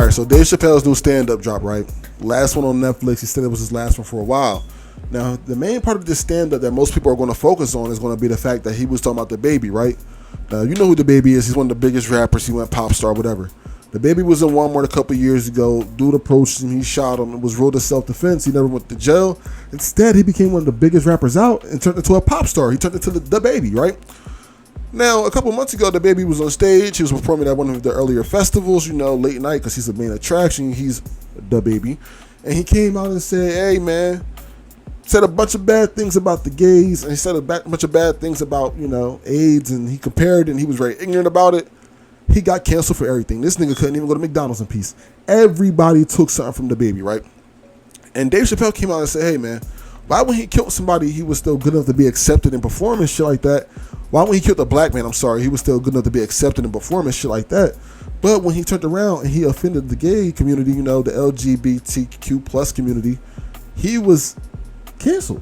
right, so Dave Chappelle's new stand-up drop, right? Last one on Netflix. He said it was his last one for a while. Now, the main part of this stand-up that most people are going to focus on is going to be the fact that he was talking about Dababy, right? Now, you know who Dababy is. He's one of the biggest rappers. He went pop star, whatever. Dababy was in Walmart a couple years ago. Dude approached him. He shot him. It was ruled as self-defense. He never went to jail. Instead, he became one of the biggest rappers out and turned into a pop star. He turned into the Dababy, right? Now, a couple months ago, Dababy was on stage. He was performing at one of the earlier festivals, you know, late night, because he's the main attraction. He's Dababy. And he came out and said, hey, man, said a bunch of bad things about the gays, and he said a bunch of bad things about, you know, AIDS, and he compared, and he was very ignorant about it. He got canceled for everything. This nigga couldn't even go to McDonald's in peace. Everybody took something from Dababy, right? And Dave Chappelle came out and said, hey, man, why when he killed somebody, he was still good enough to be accepted and perform and shit like that? Why when he killed a black man, he was still good enough to be accepted and perform and shit like that? But when he turned around and he offended the gay community, you know, the LGBTQ plus community, he was canceled.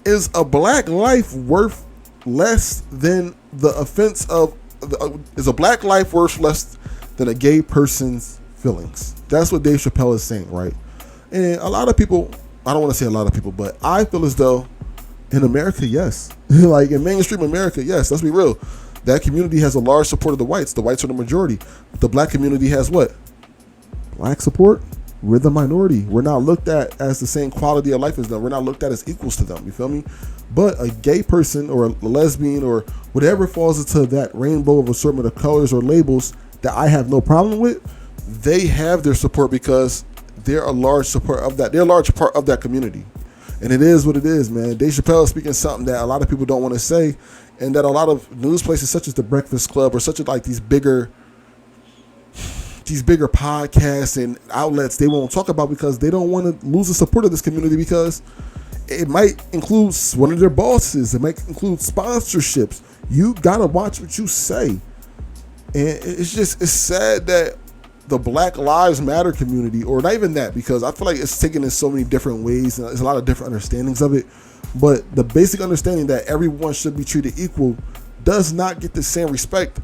Is a black life worth less than the offense of is a black life worth less than a gay person's feelings? That's what Dave Chappelle is saying, right? And a lot of people, I don't want to say a lot of people, but I feel as though in America, yes. Like in mainstream America, yes, let's be real. That community has a large support of the whites. The whites are the majority. The black community has what? Black support? We're the minority. We're not looked at as the same quality of life as them. We're not looked at as equals to them. You feel me? But a gay person or a lesbian or whatever falls into that rainbow of assortment of colors or labels that I have no problem with, they have their support because they're a large support of that. They're a large part of that community. And it is what it is, man. Dave Chappelle is speaking something that a lot of people don't want to say, and that a lot of news places such as The Breakfast Club or such as like these bigger podcasts and outlets, they won't talk about because they don't want to lose the support of this community, because it might include one of their bosses. It might include sponsorships. You got to watch what you say. And it's sad that the Black Lives Matter community, or not even that, because I feel like it's taken in so many different ways and there's a lot of different understandings of it. But the basic understanding that everyone should be treated equal does not get the same respect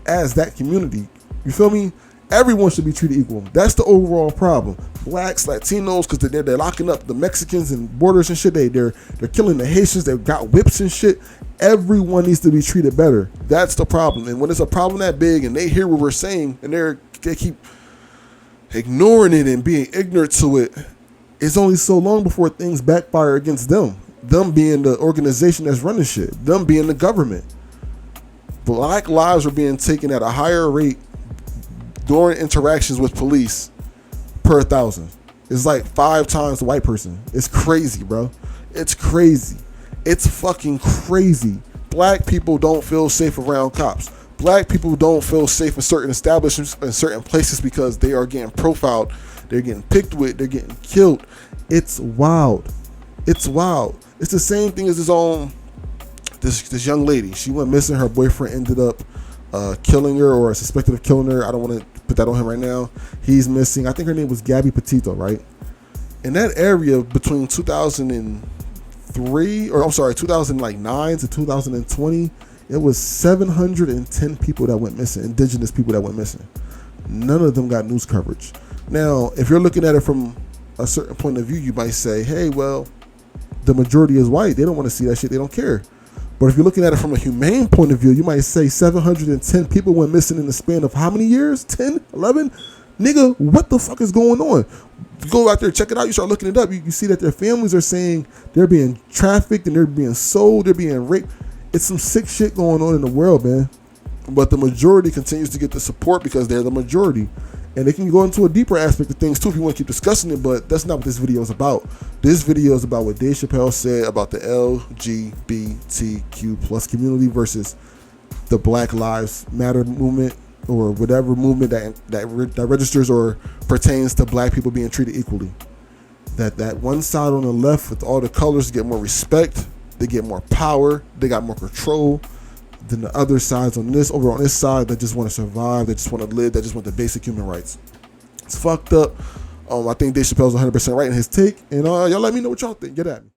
as that community. You feel me? Everyone should be treated equal. That's the overall problem. Blacks, Latinos, because they're locking up the Mexicans and borders and shit. They're killing the Haitians. They've got whips and shit. Everyone needs to be treated better. That's the problem. And when it's a problem that big and they hear what we're saying and they keep ignoring it and being ignorant to it, it's only so long before things backfire against them. Them being the organization that's running shit. Them being the government. Black lives are being taken at a higher rate during interactions with police per 1,000. It's like 5 times the white person. It's crazy, bro. It's crazy. It's fucking crazy. Black people don't feel safe around cops. Black people don't feel safe in certain establishments and certain places because they are getting profiled. They're getting picked with. They're getting killed. It's wild. It's wild. It's the same thing as this young lady. She went missing. Her boyfriend ended up killing her, or suspected of killing her. I don't want to put that on him right now. He's missing. I think her name was Gabby Petito, right? In that area between 2009 to 2020, it was 710 people that went missing, indigenous people that went missing. None of them got news coverage. Now, if you're looking at it from a certain point of view, you might say, hey, well, the majority is white. They don't want to see that shit. They don't care. But if you're looking at it from a humane point of view, you might say 710 people went missing in the span of how many years? 10? 11? Nigga, what the fuck is going on? You go out there, check it out. You start looking it up. You see that their families are saying they're being trafficked and they're being sold. They're being raped. It's some sick shit going on in the world, man. But the majority continues to get the support because they're the majority. And they can go into a deeper aspect of things too if you want to keep discussing it, but that's not what this video is about. This video is about what Dave Chappelle said about the LGBTQ plus community versus the Black Lives Matter movement, or whatever movement that registers or pertains to black people being treated equally. That one side on the left with all the colors get more respect, they get more power, they got more control than the other sides on this side that just want to survive, that just want to live, that just want the basic human rights. It's fucked up. I think Dave Chappelle's 100% right in his take, and y'all let me know what y'all think. Get at me.